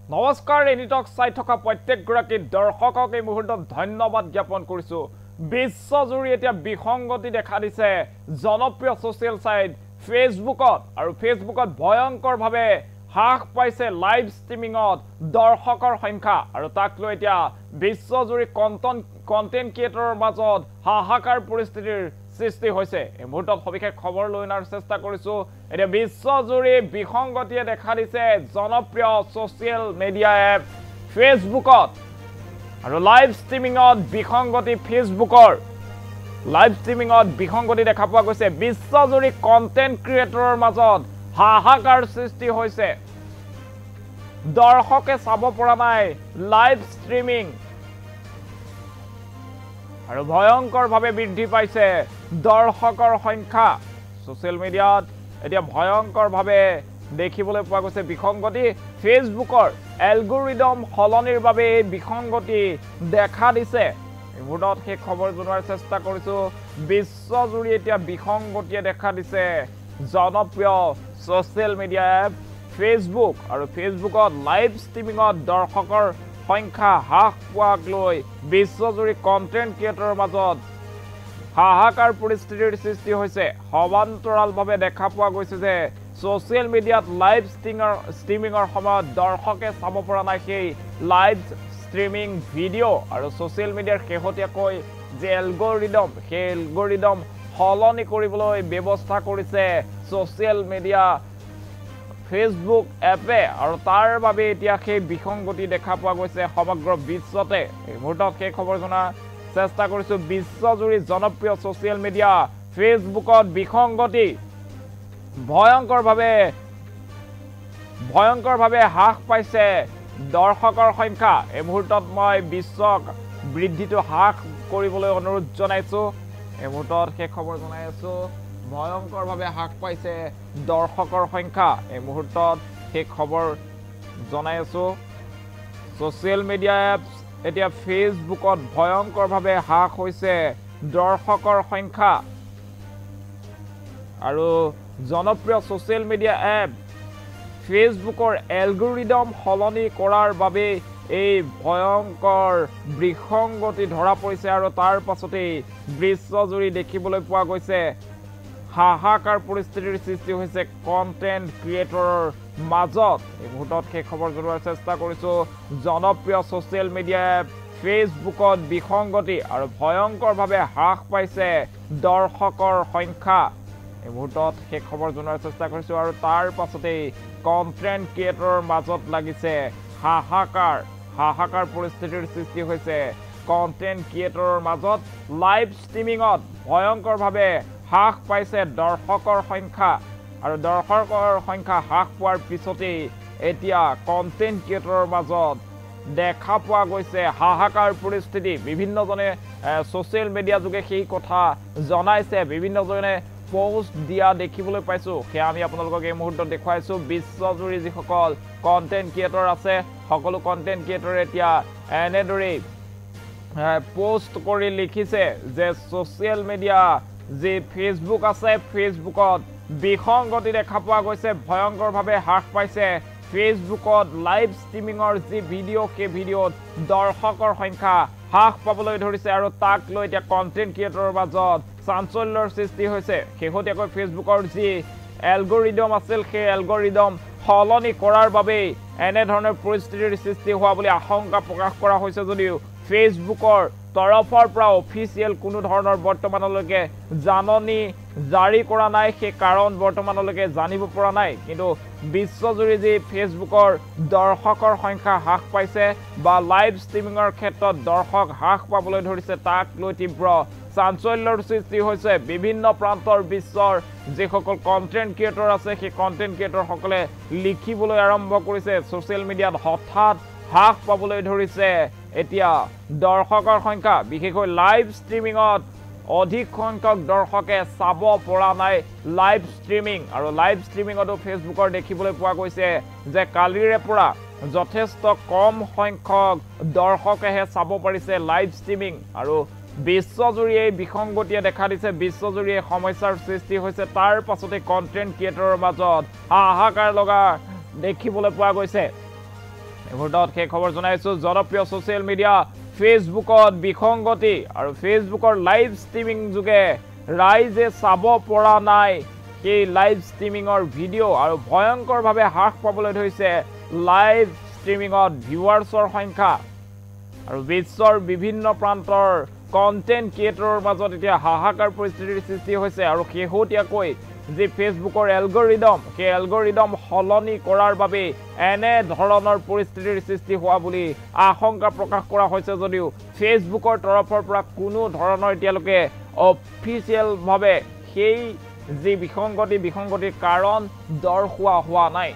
নমস্কাৰ এনিটক চাই থকা প্ৰত্যেকগৰাকী দৰ্শকক এই মুহূৰ্তত ধন্যবাদ জ্ঞাপন কৰিছো বিশ্বজুৰি এতিয়া বিসংগতি দেখা দিছে জনপ্ৰিয় সোশ্যাল সাইট ফেসবুকত আৰু ফেসবুকত ভয়ংকৰভাৱে হ্ৰাস পাইছে লাইভ ষ্ট্ৰীমিংত দৰ্শকৰ সংখ্যা আৰু তাক লৈ এতিয়া বিশ্বজুৰি কন্টেন্ট ক্ৰিয়েটৰৰ মাজত হাহাকাৰ পৰিস্থিতিৰ সৃষ্টি হৈছে এই মুহূৰ্তত সবিশেষ খবৰ লৈ অনাৰ চেষ্টা কৰিছো এতিয়া বিশ্বজুৰি বিসংগতিয়ে দেখা দিছে জনপ্ৰিয় সোশ্যাল মিডিয়া এপ ফেসবুকত আৰু লাইভ ষ্ট্ৰীমিংত বিসংগতি ফেসবুকৰ লাইভ ষ্ট্ৰীমিংত বিসংগতি দেখা পোৱা গৈছে বিশ্বজুৰি কন্টেন্ট ক্ৰিয়েটৰৰ মাজত হাহাকাৰ সৃষ্টি হৈছে দৰ্শকে চাব পৰা নাই লাইভ ষ্ট্ৰীমিং আৰু ভয়ংকৰভাৱে বৃদ্ধি পাইছে দৰ্শকৰ সংখ্যা সোশ্যাল মিডিয়াত এতিয়া ভয়ংকৰভাৱে দেখিবলৈ পোৱা গৈছে বিসংগতি ফেসবুকৰ এলগৰিদম সলনিৰ বাবে বিসংগতি দেখা দিছে এই মুহূৰ্তত সেই খবৰ জনোৱাৰ চেষ্টা কৰিছো বিশ্বজুৰি এতিয়া বিসংগতিয়ে দেখা দিছে জনপ্ৰিয় সোশ্যাল মিডিয়া এপ ফেসবুক আৰু ফেসবুকত লাইভ ষ্ট্ৰীমিংত দৰ্শকৰ সংখ্যা হ্ৰাস পোৱাক লৈ বিশ্বজুৰি কন্টেন্ট ক্ৰিয়েটৰৰ মাজত হাহাকাৰ পৰিস্থিতিৰ সৃষ্টি হৈছে সমান্তৰালভাৱে দেখা পোৱা গৈছে যে সোশ্যাল মিডিয়াত লাইভ ষ্ট্ৰীমিংৰ সময়ত দৰ্শকে চাব পৰা নাই সেই লাইভ ষ্ট্ৰীমিং ভিডিঅ' আৰু সোশ্যাল মিডিয়াৰ শেহতীয়াকৈ যে এলগৰিদম সলনি কৰিবলৈ ব্যৱস্থা কৰিছে সোশ্যাল মিডিয়া ফেসবুক এপে আৰু তাৰ বাবে এতিয়া সেই বিসংগতি দেখা পোৱা গৈছে সমগ্ৰ বিশ্বতে এই মুহূৰ্তত সেই খবৰ জনা চেষ্টা কৰিছো বিশ্বজুৰি জনপ্ৰিয় সোশ্যাল মিডিয়া ফেসবুকত বিসংগতি ভয়ংকৰভাৱে হ্ৰাস পাইছে দৰ্শকৰ সংখ্যা এই মুহূৰ্তত মই বিশ্বক বৃদ্ধিটো হ্ৰাস কৰিবলৈ অনুৰোধ জনাইছো এই মুহূৰ্তত সেই খবৰ জনাই আছো ভয়ংকৰভাৱে হ্ৰাস পাইছে দৰ্শকৰ সংখ্যা এই মুহূৰ্তত সেই খবৰ জনাই আছো সোশ্যাল মিডিয়া এপছ এতিয়া ফেসবুকত ভয়ংকৰভাৱে হ্ৰাস হৈছে দৰ্শকৰ সংখ্যা আৰু জনপ্ৰিয় সোশ্যাল মিডিয়া এপ ফেসবুকৰ এলগৰিদম সলনি কৰাৰ বাবে এই ভয়ংকৰ বিসংগতি ধৰা পৰিছে আৰু তাৰ পাছতেই বিশ্বজুৰি দেখিবলৈ পোৱা গৈছে হাহাকাৰ পৰিস্থিতিৰ সৃষ্টি হৈছে কন্টেন্ট ক্ৰিয়েটৰৰ মাজত এই মুহূৰ্তত সেই খবৰ জনোৱাৰ চেষ্টা কৰিছো জনপ্ৰিয় সোশ্যাল মিডিয়া এপ ফেসবুকত বিসংগতি আৰু ভয়ংকৰভাৱে হ্ৰাস পাইছে দৰ্শকৰ সংখ্যা এই মুহূৰ্তত সেই খবৰ জনোৱাৰ চেষ্টা কৰিছো আৰু তাৰ পাছতেই কন্টেন্ট ক্ৰিয়েটৰৰ মাজত লাগিছে হাহাকাৰ পৰিস্থিতিৰ সৃষ্টি হৈছে কন্টেন্ট ক্ৰিয়েটৰৰ মাজত লাইভ ষ্ট্ৰীমিংত ভয়ংকৰভাৱে হ্ৰাস পাইছে দৰ্শকৰ সংখ্যা আৰু দৰ্শকৰ সংখ্যা হ্ৰাস পোৱাৰ পিছতেই এতিয়া কন্টেন্ট ক্ৰিয়েটৰৰ মাজত দেখা পোৱা গৈছে হাহাকাৰ পৰিস্থিতি বিভিন্নজনে সোশ্যাল মিডিয়া যোগে সেই কথা জনাইছে বিভিন্নজনে পোষ্ট দিয়া দেখিবলৈ পাইছো সেয়া আমি আপোনালোকক এই মুহূৰ্তত দেখুৱাইছো বিশ্বজুৰি যিসকল কন্টেন্ট ক্ৰিয়েটৰ আছে সকলো কন্টেন্ট ক্ৰিয়েটৰ এতিয়া এনেদৰে পোষ্ট কৰি লিখিছে যে সোশ্যাল মিডিয়া যে ফেসবুক আছে ফেসবুকত বিসংগতি দেখা পোৱা গৈছে ভয়ংকৰভাৱে হ্ৰাস পাইছে ফেসবুকত লাইভ ষ্ট্ৰীমিংৰ যি ভিডিঅ' সেই ভিডিঅ'ত দৰ্শকৰ সংখ্যা হ্ৰাস পাবলৈ ধৰিছে আৰু তাক লৈ এতিয়া কন্টেন্ট ক্ৰিয়েটৰৰ মাজত চাঞ্চল্যৰ সৃষ্টি হৈছে শেহতীয়াকৈ ফেসবুকৰ যি এলগৰিদম আছিল সেই এলগৰিদম সলনি কৰাৰ বাবে এনেধৰণৰ পৰিস্থিতিৰ সৃষ্টি হোৱা বুলি আশংকা প্ৰকাশ কৰা হৈছে যদিও ফেসবুকৰ তৰফৰ পৰা অফিচিয়েল কোনো ধৰণৰ বৰ্তমানলৈকে জাননী জাৰি কৰা নাই সেই কাৰণ বৰ্তমানলৈকে জানিব পৰা নাই কিন্তু বিশ্বজুৰি যি ফেসবুকৰ দৰ্শকৰ সংখ্যা হ্ৰাস পাইছে বা লাইভ ষ্ট্ৰীমিংৰ ক্ষেত্ৰত দৰ্শক হ্ৰাস পাবলৈ ধৰিছে তাক লৈ তীব্ৰ চাঞ্চল্যৰ সৃষ্টি হৈছে বিভিন্ন প্ৰান্তৰ বিশ্বৰ যিসকল কন্টেন্ট ক্ৰিয়েটৰ আছে সেই কন্টেন্ট ক্ৰিয়েটৰসকলে লিখিবলৈ আৰম্ভ কৰিছে সোশ্যাল মিডিয়াত হঠাৎ হ্ৰাস পাবলৈ ধৰিছে এতিয়া দৰ্শকৰ সংখ্যা বিশেষকৈ লাইভ ষ্ট্ৰীমিংত অধিক সংখ্যক দৰ্শকে চাব পৰা নাই লাইভ ষ্ট্ৰীমিং আৰু লাইভ ষ্ট্ৰীমিংতো ফেসবুকৰ দেখিবলৈ পোৱা গৈছে যে কালিৰে পৰা যথেষ্ট কম সংখ্যক দৰ্শকেহে চাব পাৰিছে লাইভ ষ্ট্ৰীমিং আৰু বিশ্বজুৰি এই বিসংগতিয়ে দেখা দিছে বিশ্বজুৰি এই সমস্যাৰ সৃষ্টি হৈছে তাৰ পাছতে কন্টেন্ট ক্ৰিয়েটৰৰ মাজত হাহাকাৰ লগা দেখিবলৈ পোৱা গৈছে মুহূৰ্তত সেই খবৰ জনাইছো জনপ্ৰিয় ছ'চিয়েল মিডিয়া ফেচবুকত বিসংগতি আৰু ফেচবুকৰ লাইভ ষ্ট্ৰীমিং যোগে ৰাইজে চাব পৰা নাই সেই লাইভ ষ্ট্ৰীমিঙৰ ভিডিঅ' আৰু ভয়ংকৰভাৱে হ্ৰাস পাবলৈ ধৰিছে লাইভ ষ্ট্ৰীমিঙত ভিউৱাৰ্ছৰ সংখ্যা আৰু বিশ্বৰ বিভিন্ন প্ৰান্তৰ কণ্টেণ্ট ক্ৰিয়েটৰৰ মাজত এতিয়া হাহাকাৰ পৰিস্থিতিৰ সৃষ্টি হৈছে আৰু শেহতীয়াকৈ যি ফেচবুকৰ এলগৰিদম সেই এলগৰিদম সলনি কৰাৰ বাবে এনে ধৰণৰ পৰিস্থিতিৰ সৃষ্টি হোৱা বুলি আশংকা প্ৰকাশ কৰা হৈছে যদিও ফেচবুকৰ তৰফৰ পৰা কোনো ধৰণৰ এতিয়ালৈকে অফিচিয়েলভাৱে সেই যি বিসংগতিৰ কাৰণ দৰ্শোৱা হোৱা নাই।